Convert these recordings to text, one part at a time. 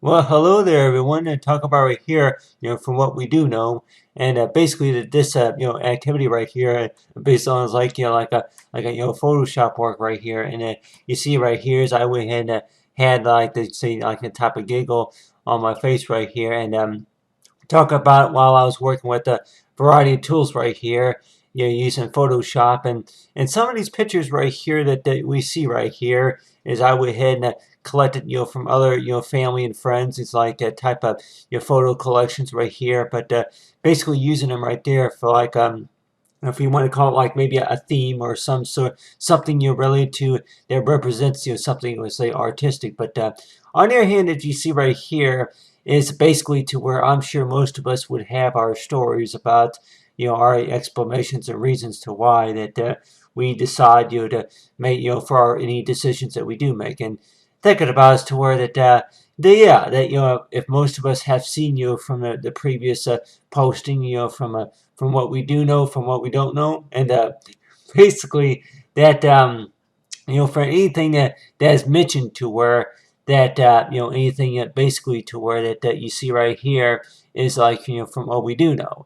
Well, hello there, everyone, and talk about right here, from what we do know, and basically this, activity right here, based on is like, Photoshop work right here, and you see right here is I went ahead and had like the say like the type of giggle on my face right here, and talk about while I was working with a variety of tools right here, using Photoshop and some of these pictures right here that we see right here is I went ahead and collected from other family and friends. It's like a type of photo collections right here, but basically using them right there for like if you want to call it like maybe a theme or some sort something related to that represents something let's say artistic. But on the other hand, as you see right here, is basically to where I'm sure most of us would have our stories about our explanations and reasons to why that we decide to make for any decisions that we do make. And thinking about us to where that yeah, that if most of us have seen from the previous posting, from what we do know, from what we don't know, and basically that for anything that is mentioned to where that anything that basically to where that you see right here is like from what we do know,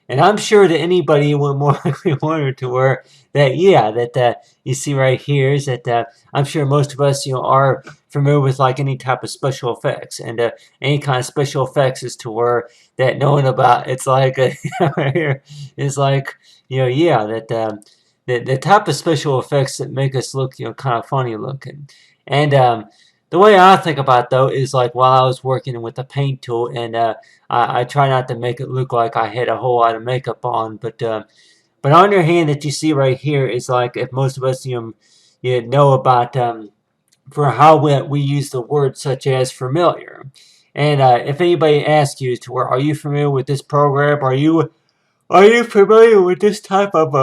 and I'm sure that anybody would more likely wonder to where that yeah that you see right here is that I'm sure most of us are familiar with like any type of special effects, and any kind of special effects is to where that knowing about it's like right here is like yeah that the type of special effects that make us look kind of funny looking. And the way I think about it, though is like while I was working with the paint tool, and I try not to make it look like I had a whole lot of makeup on, but on your hand that you see right here is like if most of us you know about for how we use the word such as familiar. And if anybody asks you to where are you familiar with this program, are you familiar with this type of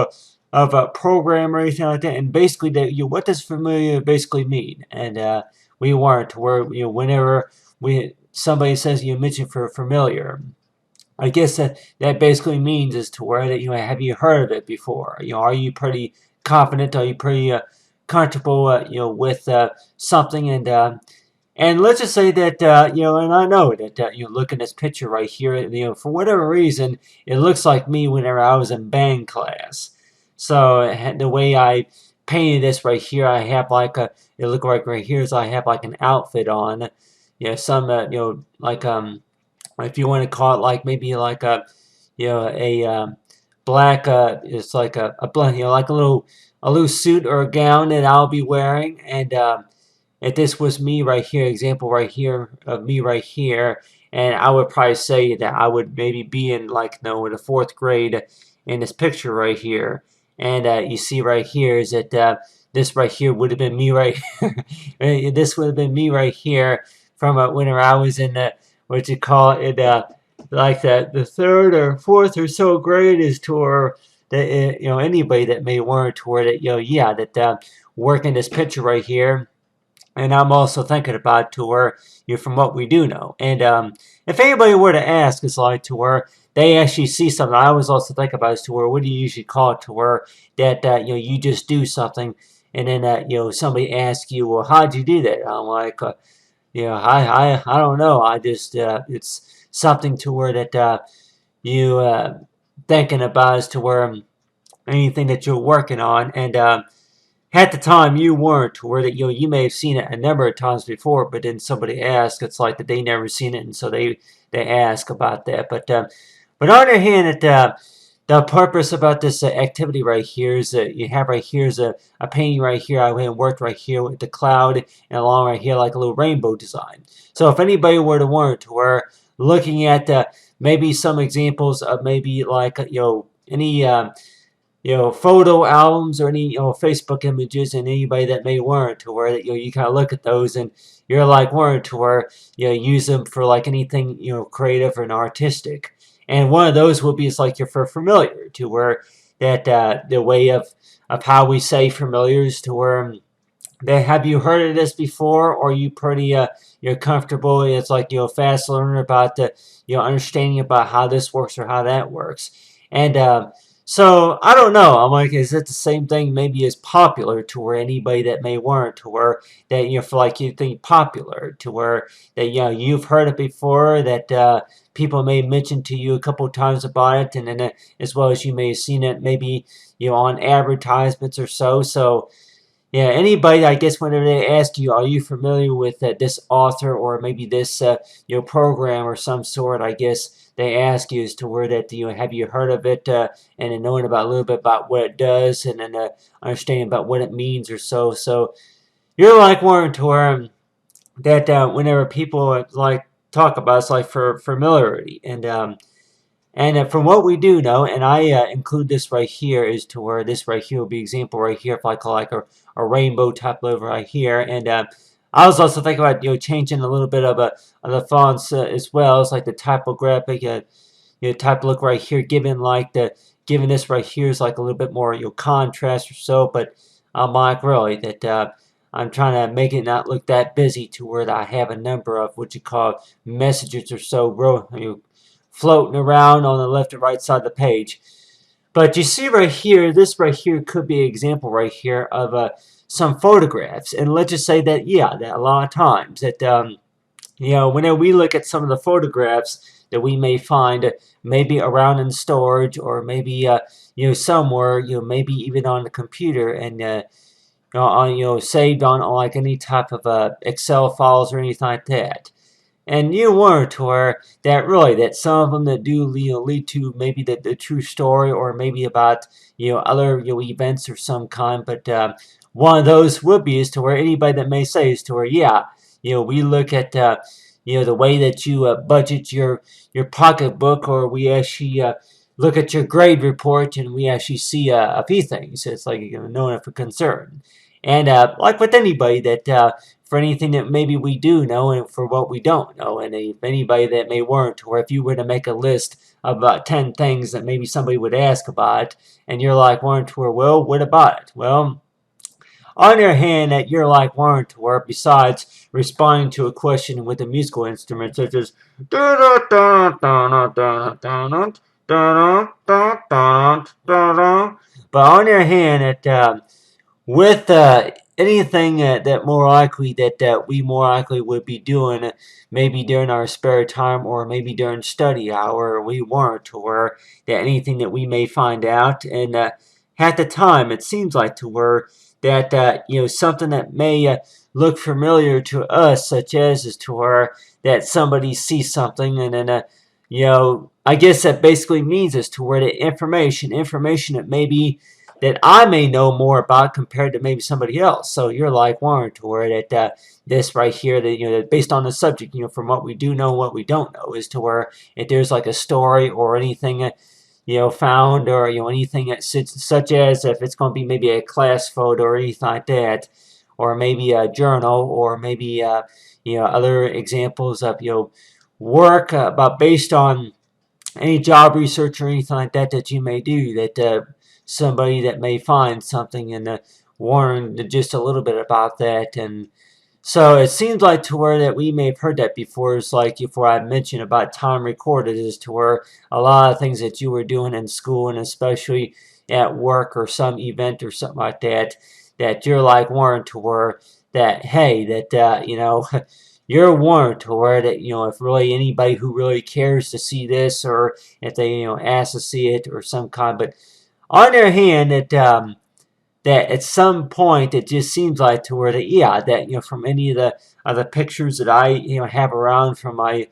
a program or anything like that? And basically, that what does familiar basically mean? And we weren't to where whenever we somebody says you mention for familiar, I guess that basically means is to where that have you heard of it before? Are you pretty confident? Are you pretty comfortable with something? And let's just say that and I know that you look at this picture right here. For whatever reason, it looks like me whenever I was in band class. So the way I painted this right here, I have like a. It look like right here is I have like an outfit on. Some like if you want to call it like maybe like a a black it's like a black like a loose suit or a gown that I'll be wearing. And if this was me right here, example right here of me right here, and I would probably say that I would maybe be in like in the fourth grade in this picture right here. And you see right here is that this right here would have been me right here. This would have been me right here from whenever I was in the what you call it like the third or fourth or so grade is toward that anybody that may want toward it yeah that working this picture right here. And I'm also thinking about to where from what we do know. And if anybody were to ask, it's like to where they actually see something. I always also think about is to where what do you usually call it to where that you just do something, and then somebody asks you, well, how'd you do that? I'm like, I don't know. I just it's something to where that you thinking about is to where anything that you're working on. And at the time you weren't, to where that you may have seen it a number of times before, but then somebody asks, it's like that they never seen it, and so they ask about that. But on the other hand, the purpose about this activity right here is that you have right here is a painting right here. I went and worked right here with the cloud and along right here like a little rainbow design. So if anybody were to want to were looking at maybe some examples of maybe like any photo albums or any Facebook images, and anybody that may want to where that you kind of look at those and you're like want to where use them for like anything creative and artistic. And one of those will be it's like you're for familiar to where that the way of how we say familiar is to where that have you heard of this before, or are you pretty you're comfortable? It's like fast learner about the understanding about how this works or how that works. And So I don't know. I'm like, is it the same thing? Maybe as popular to where anybody that may weren't to where that feel like you think popular to where that you've heard it before that people may mention to you a couple of times about it, and then as well as you may have seen it maybe on advertisements or so. So yeah, anybody, I guess, whenever they ask you, are you familiar with this author or maybe this program or some sort, I guess they ask you as to where that have you heard of it, and then knowing about a little bit about what it does, and then understanding about what it means or so. So you're like Warren to where that whenever people like talk about, it's like for familiarity and from what we do know, and I include this right here, is to where this right here will be example right here, if I call like a rainbow type logo right here. And I was also thinking about changing a little bit of the fonts as well. It's like the typographic type look right here, giving this right here is like a little bit more contrast or so. But I'm like really that I'm trying to make it not look that busy to where I have a number of what you call messages or so floating around on the left and right side of the page. But you see right here, this right here could be an example right here of some photographs. And let's just say that, yeah, that a lot of times that, whenever we look at some of the photographs that we may find maybe around in storage or maybe, somewhere, maybe even on the computer and, saved on like any type of Excel files or anything like that. And you were to where that really that some of them that do lead to maybe the true story or maybe about other events of some kind. But one of those would be is to where anybody that may say is to where yeah we look at the way that you budget your pocketbook, or we actually look at your grade report and we actually see a few things. It's like no enough for concern. And like with anybody that for anything that maybe we do know and for what we don't know. And if anybody that may weren't, or if you were to make a list of about 10 things that maybe somebody would ask about, and you're like weren't, or well, what about it? Well, on your hand, that you're like weren't, or besides responding to a question with a musical instrument such as but on your hand, it with anything that more likely that we more likely would be doing maybe during our spare time or maybe during study hour, we weren't, or that anything that we may find out. And at the time it seems like to where that something that may look familiar to us, such as is to where that somebody sees something and then I guess that basically means is to where the information that maybe that I may know more about compared to maybe somebody else. So you're like Warren to where that this right here that that based on the subject, from what we do know, what we don't know, is to where if there's like a story or anything found, or anything that such as if it's going to be maybe a class photo or anything like that, or maybe a journal, or maybe other examples of work about based on any job research or anything like that you may do, that somebody that may find something and warn just a little bit about that. And so it seems like to where that we may have heard that before. It's like before I mentioned about time recorded, is to where a lot of things that you were doing in school and especially at work or some event or something like that, that you're like warned to where that hey that you're warned to where that if really anybody who really cares to see this, or if they ask to see it or some kind. But on their hand, that at some point it just seems like to where that yeah that from any of the pictures that I have around from my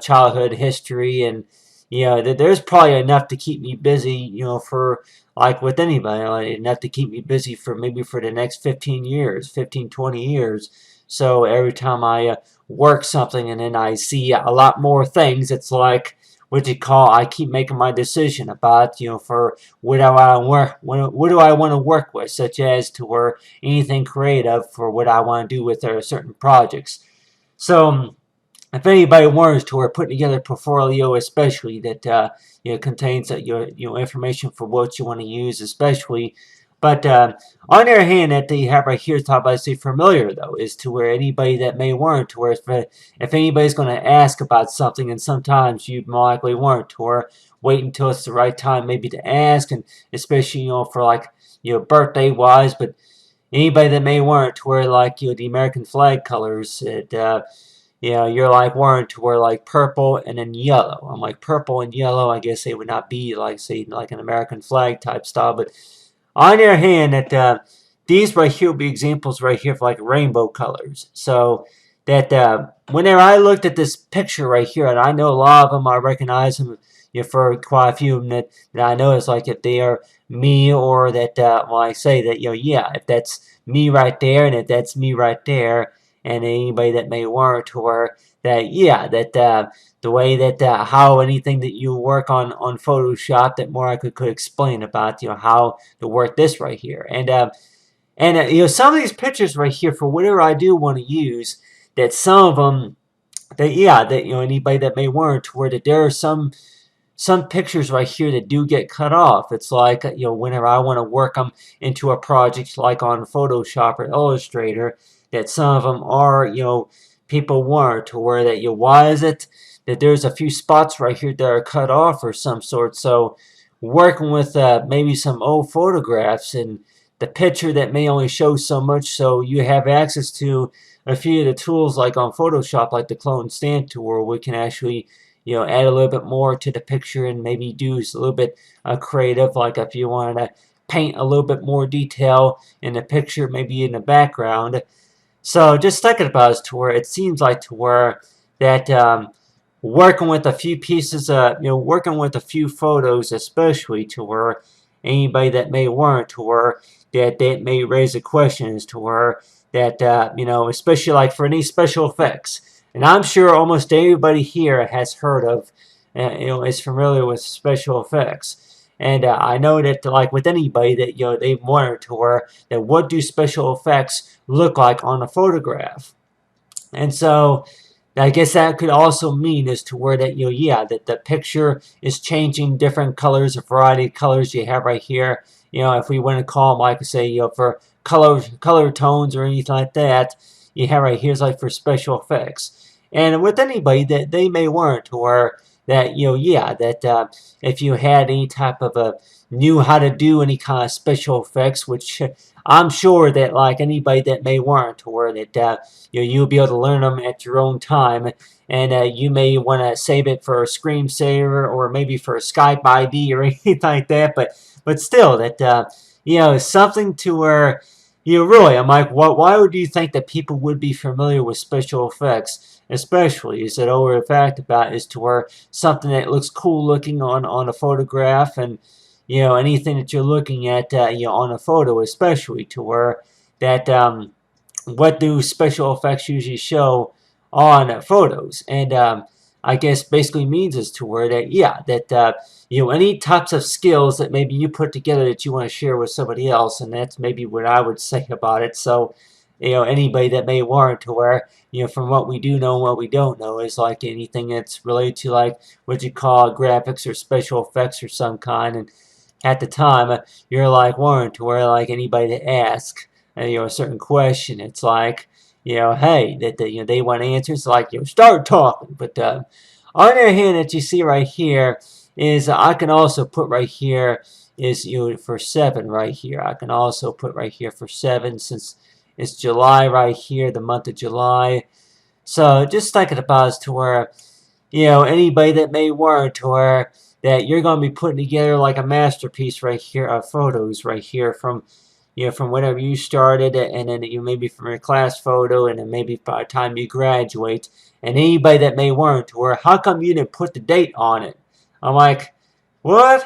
childhood history, and that there's probably enough to keep me busy for like with anybody, enough to keep me busy for maybe for the next 15 years, 15 20 years. So every time I work something and then I see a lot more things, it's like what you call I keep making my decision about for what do I what do I want to work with, such as to where anything creative for what I want to do with certain projects. So if anybody wants to, or putting together a portfolio, especially that contains your information for what you want to use, especially But on the other hand, that you have right here, talk about say familiar though, is to where anybody that may warrant, to where if anybody's going to ask about something, and sometimes you more likely warrant, to where wait until it's the right time maybe to ask, and especially for like birthday wise, but anybody that may warrant to wear like the American flag colors, you're like wearing to wear like purple and then yellow. I'm like purple and yellow. I guess they would not be like say like an American flag type style, but on the other hand, that these right here will be examples right here for like rainbow colors. So that whenever I looked at this picture right here, and I know a lot of them, I recognize them for quite a few of them that I know is like if they are me or that, well, I say that, yeah, if that's me right there and if that's me right there, and anybody that may want to, or that, yeah, that the way that how anything that you work on Photoshop that more I could explain about how to work this right here. And some of these pictures right here, for whatever I do want to use, that some of them that, yeah, that anybody that may want to, where that there are some pictures right here that do get cut off. It's like whenever I want to work them into a project like on Photoshop or Illustrator, that some of them are people want to where that why is it that there's a few spots right here that are cut off or some sort. So working with maybe some old photographs, and the picture that may only show so much, so you have access to a few of the tools like on Photoshop, like the clone stamp tool, where we can actually add a little bit more to the picture and maybe do a little bit creative, like if you wanted to paint a little bit more detail in the picture, maybe in the background. So just thinking about it, to where it seems like to where that working with a few pieces, working with a few photos, especially to where anybody that may want to where that may raise a question as to where that especially like for any special effects. And I'm sure almost everybody here has heard of, is familiar with special effects. And I know that like with anybody that they wonder to where that what do special effects look like on a photograph. And so I guess that could also mean as to where that yeah, that the picture is changing different colors, a variety of colors you have right here. If we want to call them, like I say, for color tones or anything like that, you have right here's like for special effects. And with anybody that they may want to where that yeah, that if you had any type of a knew how to do any kind of special effects, which I'm sure that like anybody that may want to where that you'll be able to learn them at your own time, and you may want to save it for a screensaver or maybe for a Skype ID or anything like that. But still, that something to where really, I'm like, why would you think that people would be familiar with special effects? Especially, is that over the fact about is to where something that looks cool looking on a photograph, and anything that you're looking at on a photo, especially to where that what do special effects usually show on photos. And I guess basically means is to where that yeah, that any types of skills that maybe you put together that you want to share with somebody else, and that's maybe what I would say about it. So anybody that may warrant to where from what we do know and what we don't know is like anything that's related to like what you call graphics or special effects or some kind. And at the time you're like warrant to where like anybody that asks a certain question, it's like hey, that they want answers, like start talking. But on the other hand, that you see right here is I can also put right here is for 7 right here. I can also put right here for 7 since it's July right here, the month of July. So just thinking about as to where anybody that may want to where that you're going to be putting together like a masterpiece right here of photos right here from from whenever you started, and then maybe from your class photo, and then maybe by the time you graduate, and anybody that may want to where how come you didn't put the date on it? I'm like, what?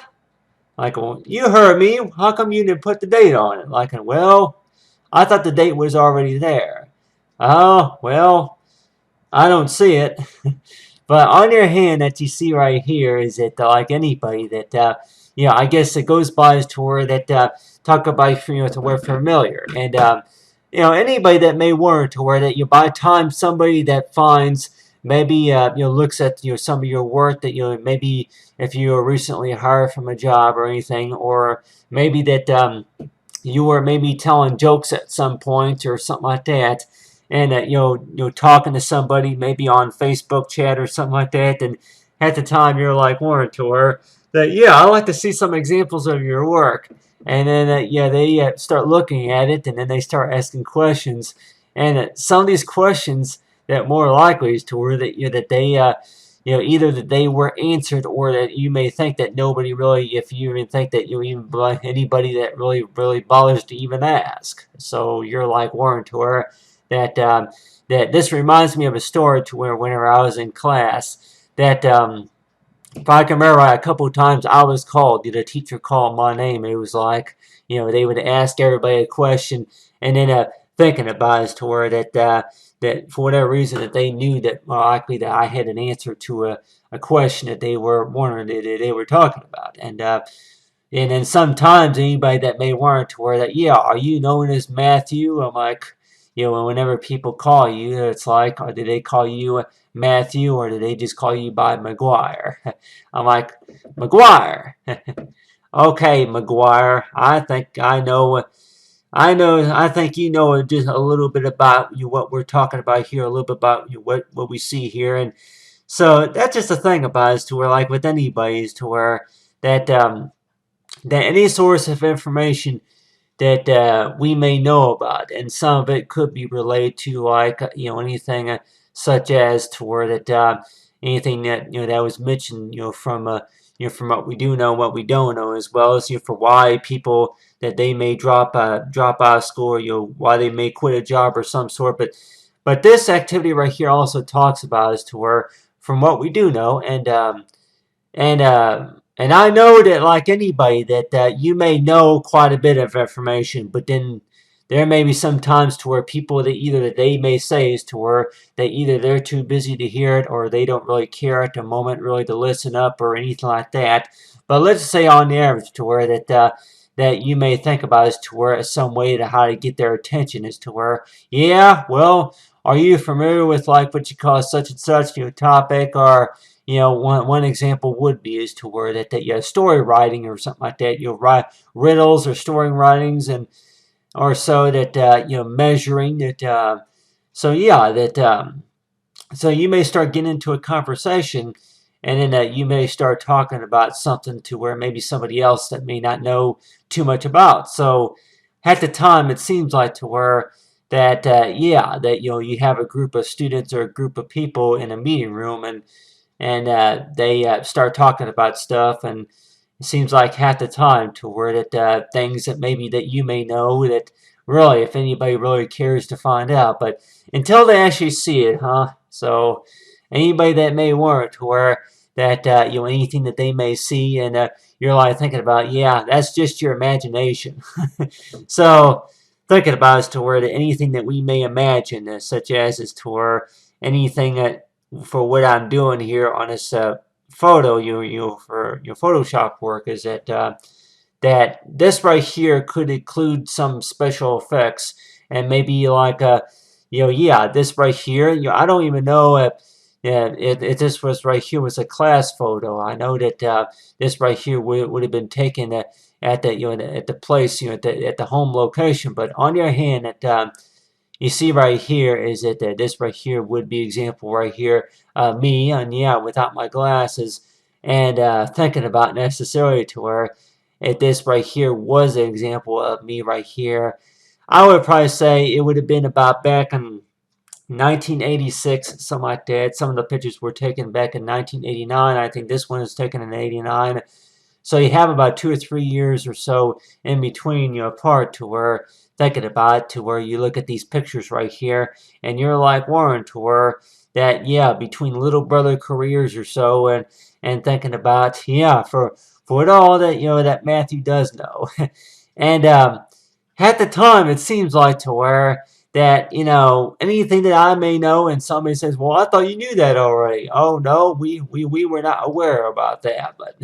Like, well, you heard me. How come you didn't put the date on it? Like, well, I thought the date was already there. Oh, well, I don't see it. But on your hand that you see right here is that like anybody that I guess it goes by as to where that talk about to where familiar, and anybody that may want to where that by the time somebody that finds maybe looks at some of your work, that maybe if you were recently hired from a job or anything, or maybe that you were maybe telling jokes at some point or something like that, and talking to somebody maybe on Facebook chat or something like that, and at the time you're like warning to her that, yeah, I'd like to see some examples of your work. And then they start looking at it, and then they start asking questions, and some of these questions that more likely is to where that that they either that they were answered, or that you may think that nobody really, if you even think that you even anybody that really bothers to even ask. So you're like warning to her that that this reminds me of a story to where whenever I was in class, that if I can remember right, a couple of times I was called, the teacher called my name. It was like, they would ask everybody a question, and then thinking about it as to where that for whatever reason that they knew that more likely that I had an answer to a question that they were wondering that they were talking about. And then sometimes anybody that may want to where that, yeah, are you known as Matthew? I'm like, whenever people call you, it's like, or do they call you Matthew, or do they just call you by McGuire? I'm like, McGuire. Okay, McGuire. I think you know just a little bit about what we're talking about here, a little bit about what we see here, and so that's just the thing about it, is to where like with anybody is to where that that any source of information that we may know about, and some of it could be related to like anything such as to where that anything that that was mentioned from what we do know, what we don't know, as well as for why people that they may drop out of school, or why they may quit a job or some sort. But this activity right here also talks about as to where from what we do know, and I know that like anybody that you may know quite a bit of information, but then there may be some times to where people that either that they may say is to where they either they're too busy to hear it, or they don't really care at the moment really to listen up or anything like that. But let's say on the average to where that you may think about is to where some way to how to get their attention is to where, yeah, well, are you familiar with like what you call such and such topic, or one example would be is to where that you have story writing or something like that. You'll write riddles or story writings, and or so that measuring that. So yeah, that so you may start getting into a conversation, and then you may start talking about something to where maybe somebody else that may not know too much about. So at the time, it seems like to where that yeah, that you have a group of students or a group of people in a meeting room, and they start talking about stuff, and it seems like half the time to where that things that maybe that you may know that really if anybody really cares to find out, but until they actually see it, huh? So anybody that may want to where that anything that they may see, and you're like thinking about, yeah, that's just your imagination. So thinking about is to where that anything that we may imagine, such as is to where anything that for what I'm doing here on this photo, for your Photoshop work, is that that this right here could include some special effects, and maybe like yeah, this right here, I don't even know if yeah, if this was right here was a class photo. I know that this right here would have been taken at the at the place at the home location, but on your hand at you see right here is that this right here would be example right here, me, and yeah, without my glasses, and thinking about necessarily to where if this right here was an example of me right here, I would probably say it would have been about back in 1986, something like that. Some of the pictures were taken back in 1989. I think this one is taken in 89. So you have about 2 or 3 years or so in between apart to where thinking about to where you look at these pictures right here, and you're like Warren to where that yeah, between little brother careers or so, and thinking about yeah, for it all that that Matthew does know. And at the time it seems like to where that anything that I may know, and somebody says, well, I thought you knew that already. Oh no, we were not aware about that. But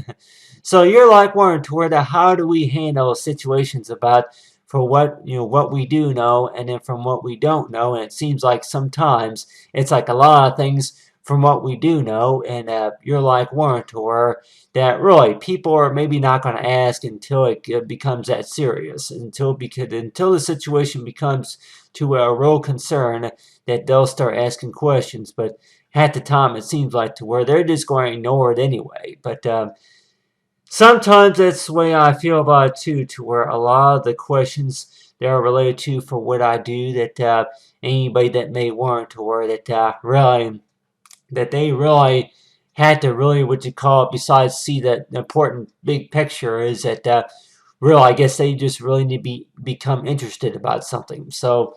so you're like Warren to where that how do we handle situations about for what what we do know, and then from what we don't know. And it seems like sometimes it's like a lot of things from what we do know, and you're like warrantor, that really people are maybe not going to ask until it becomes that serious, until the situation becomes to a real concern that they'll start asking questions. But at the time, it seems like to where they're just going to ignore it anyway. But sometimes that's the way I feel about it too, to where a lot of the questions that are related to for what I do, that anybody that may warrant, or that they really had to really, what you call it, besides see that important big picture, is that really, I guess they just really need to become interested about something. So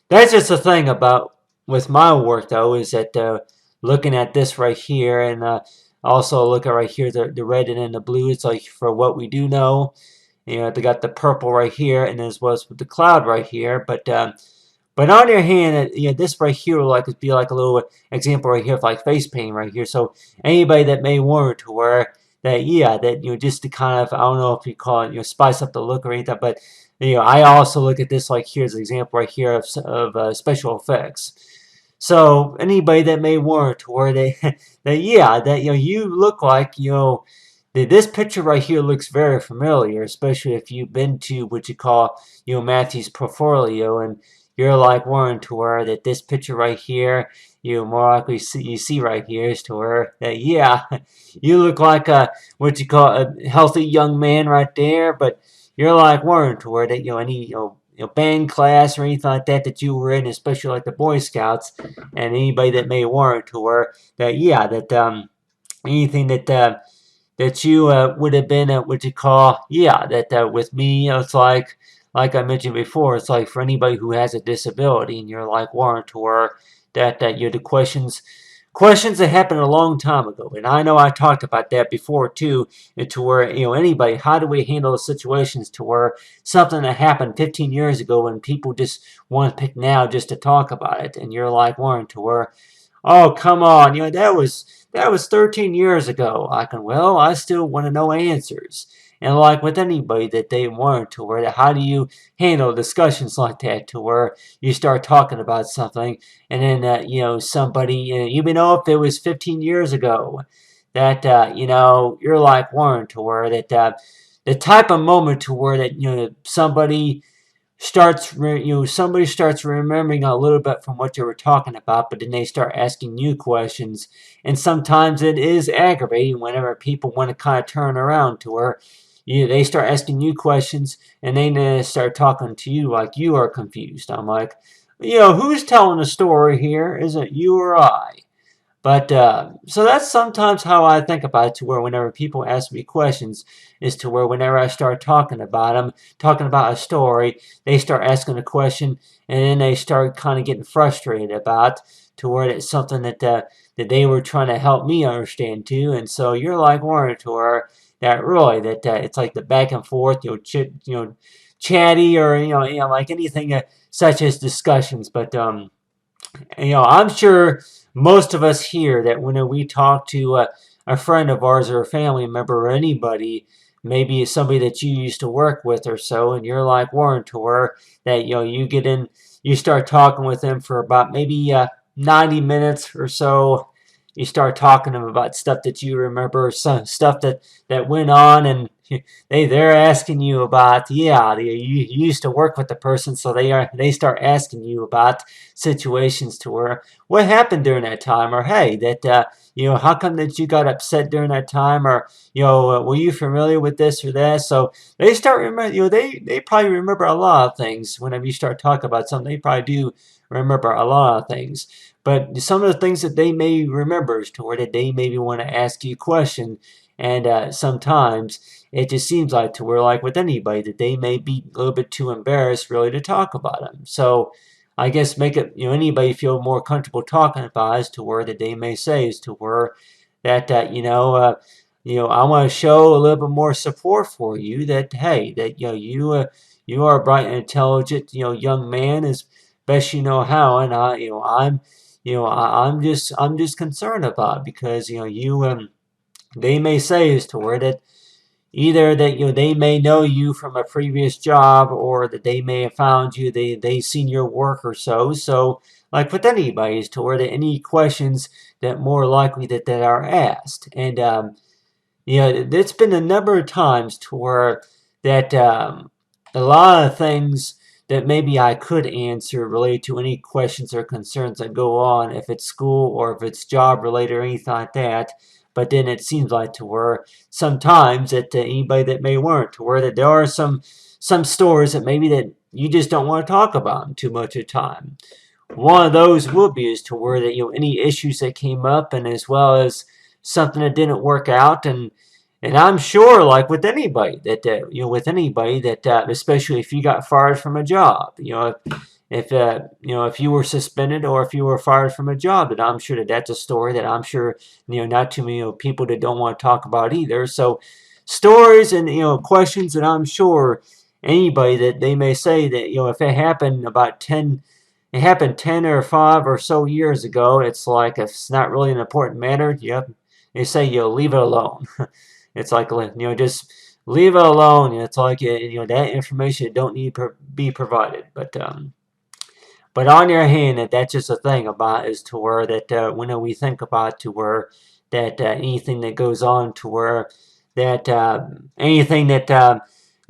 that's just the thing about with my work, though, is that looking at this right here, and also look at right here, the red and then the blue. It's like for what we do know. They got the purple right here, and as well as with the cloud right here. But on the other hand, this right here will like be like a little example right here of like face painting right here. So anybody that may want to wear that, yeah, that just to kind of, I don't know if you call it, spice up the look or anything, but I also look at this like here as an example right here of special effects. So anybody that may want to wear that, yeah, that you look like this picture right here looks very familiar, especially if you've been to what you call Matthew's portfolio, and you're like wanting to where that this picture right here, you more likely see right here is to where that, yeah, you look like a what you call a healthy young man right there, but you're like wanting to where that any band class or anything like that you were in, especially like the Boy Scouts, and anybody that may warrant to where that, yeah, that anything that you would have been what you call, yeah, that with me, it's like I mentioned before, it's like for anybody who has a disability, and you're like warrantor, that you're the questions that happened a long time ago. And I know I talked about that before too, to where anybody, how do we handle the situations to where something that happened 15 years ago and people just want to pick now just to talk about it, and you're like warrantor, oh, come on, that was 13 years ago. Well, I still want to know answers. And like with anybody that they want to where, how do you handle discussions like that, to where you start talking about something, and then somebody, even though if it was 15 years ago, that you're like warned to where that the type of moment to where that somebody starts remembering a little bit from what you were talking about, but then they start asking you questions, and sometimes it is aggravating whenever people want to kind of turn around to where they start asking you questions, and they start talking to you like you are confused. I'm like, who's telling the story here? Is it you or I? But so that's sometimes how I think about it, to where whenever people ask me questions, is to where whenever I start talking about them, talking about a story, they start asking a question, and then they start kind of getting frustrated about, to where it's something that they were trying to help me understand too. And so you're like wanting to where that really that it's like the back and forth, chatty, or like anything such as discussions. But I'm sure most of us here that when we talk to a friend of ours or a family member or anybody, maybe somebody that you used to work with or so, and you're like warrantor, that you get in, you start talking with them for about maybe 90 minutes or so. You start talking to them about stuff that you remember, some stuff that went on, and they're asking you about, yeah, you used to work with the person, so they start asking you about situations to where what happened during that time, or hey, that how come that you got upset during that time, or were you familiar with this or that? So they start remember, they probably remember a lot of things whenever you start talking about something. They probably do remember a lot of things. But some of the things that they may remember is to where that they maybe want to ask you a question, and sometimes it just seems like to where, like with anybody, that they may be a little bit too embarrassed really to talk about them. So I guess make it anybody feel more comfortable talking about as to where that they may say is to where that I want to show a little bit more support for you, that hey, that you are a bright and intelligent young man as best you know how, and I'm just concerned about it, because they may say as to where that either that they may know you from a previous job, or that they may have found you, they seen your work or so. So like with anybody, is to where that any questions that more likely that are asked. And it's been a number of times to where that a lot of things that maybe I could answer related to any questions or concerns that go on, if it's school or if it's job related or anything like that. But then it seems like to where sometimes that anybody that may weren't, to where that there are some stories that maybe that you just don't want to talk about too much of the time. One of those will be as to where that any issues that came up, and as well as something that didn't work out. And I'm sure, like with anybody that with anybody that especially if you got fired from a job, if you were suspended or if you were fired from a job, that I'm sure that that's a story that I'm sure not too many people that don't want to talk about either. So stories and questions that I'm sure anybody that they may say that if it happened about 10 it happened 10 or 5 or so years ago, it's like if it's not really an important matter, they say leave it alone. It's like just leave it alone. It's like that information don't need to be provided. But on your hand, that's just a thing about is to where that when we think about to where that anything that goes on to where that anything that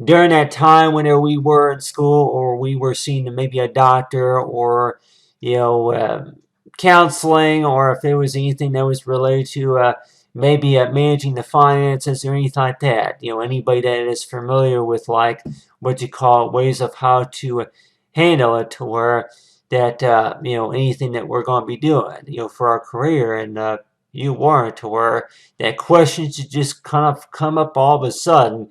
during that time when we were in school or we were seeing maybe a doctor or counseling, or if there was anything that was related to maybe managing the finances or anything like that. Anybody that is familiar with like what you call ways of how to handle it, to where that anything that we're going to be doing for our career, and you weren't, to where that questions just kind of come up all of a sudden.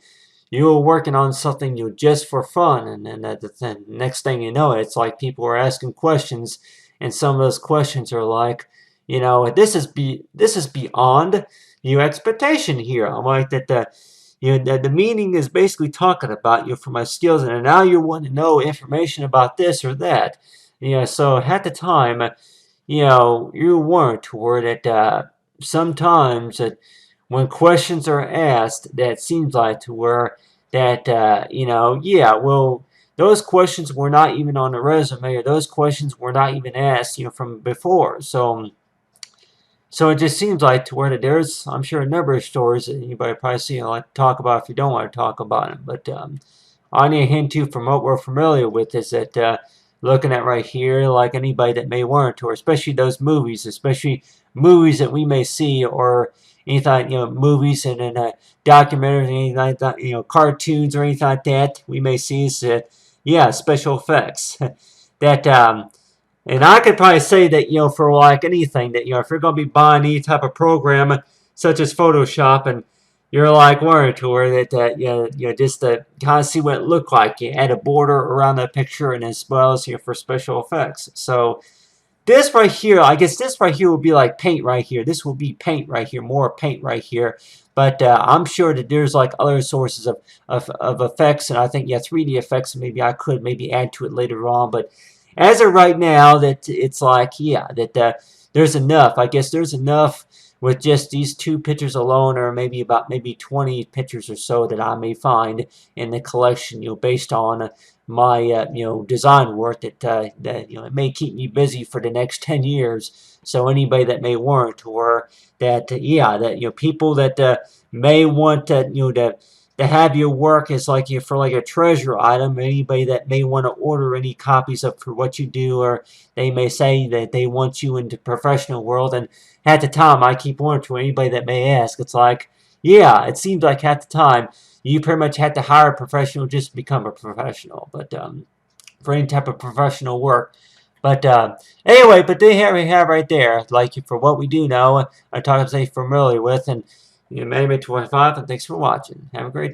You were working on something just for fun, and then the next thing you know, it's like people are asking questions, and some of those questions are like, this is beyond your expectation here. I'm like that the meaning is basically talking about for my skills, and now you want to know information about this or that. So at the time, you weren't toward it. Sometimes when questions are asked, that seems like to where that well, those questions were not even on the resume, or those questions were not even asked from before. So it just seems like to where that there's, I'm sure, a number of stories that anybody probably see and like to talk about if you don't want to talk about them. But on the hint too, from what we're familiar with, is that looking at right here, like anybody that may want to, or especially those movies, especially movies that we may see, or anything, movies and then documentaries, anything like that, cartoons or anything like that, we may see is special effects that and I could probably say that, for like anything, that, if you're going to be buying any type of program, such as Photoshop, and you're like wanting to where just to kind of see what it looked like, you add a border around the picture, and as well as, for special effects. So this right here, I guess this right here will be like paint right here. This will be paint right here, more paint right here. But I'm sure that there's like other sources of effects, and I think 3D effects. Maybe I could maybe add to it later on. But as of right now, that it's like that there's enough. I guess there's enough with just these 2 pictures alone, or maybe about 20 pictures or so that I may find in the collection, based on my design work that it may keep me busy for the next 10 years. So anybody that may want, or that that people that may want to have your work as like for like a treasure item, anybody that may want to order any copies of for what you do, or they may say that they want you into professional world. And at the time, I keep wanting to anybody that may ask, it's like, it seems like at the time you pretty much had to hire a professional just to become a professional, but for any type of professional work. But anyway, but they have right there, like for what we do know, I talk to say familiar with, and Management 25, and thanks for watching. Have a great day.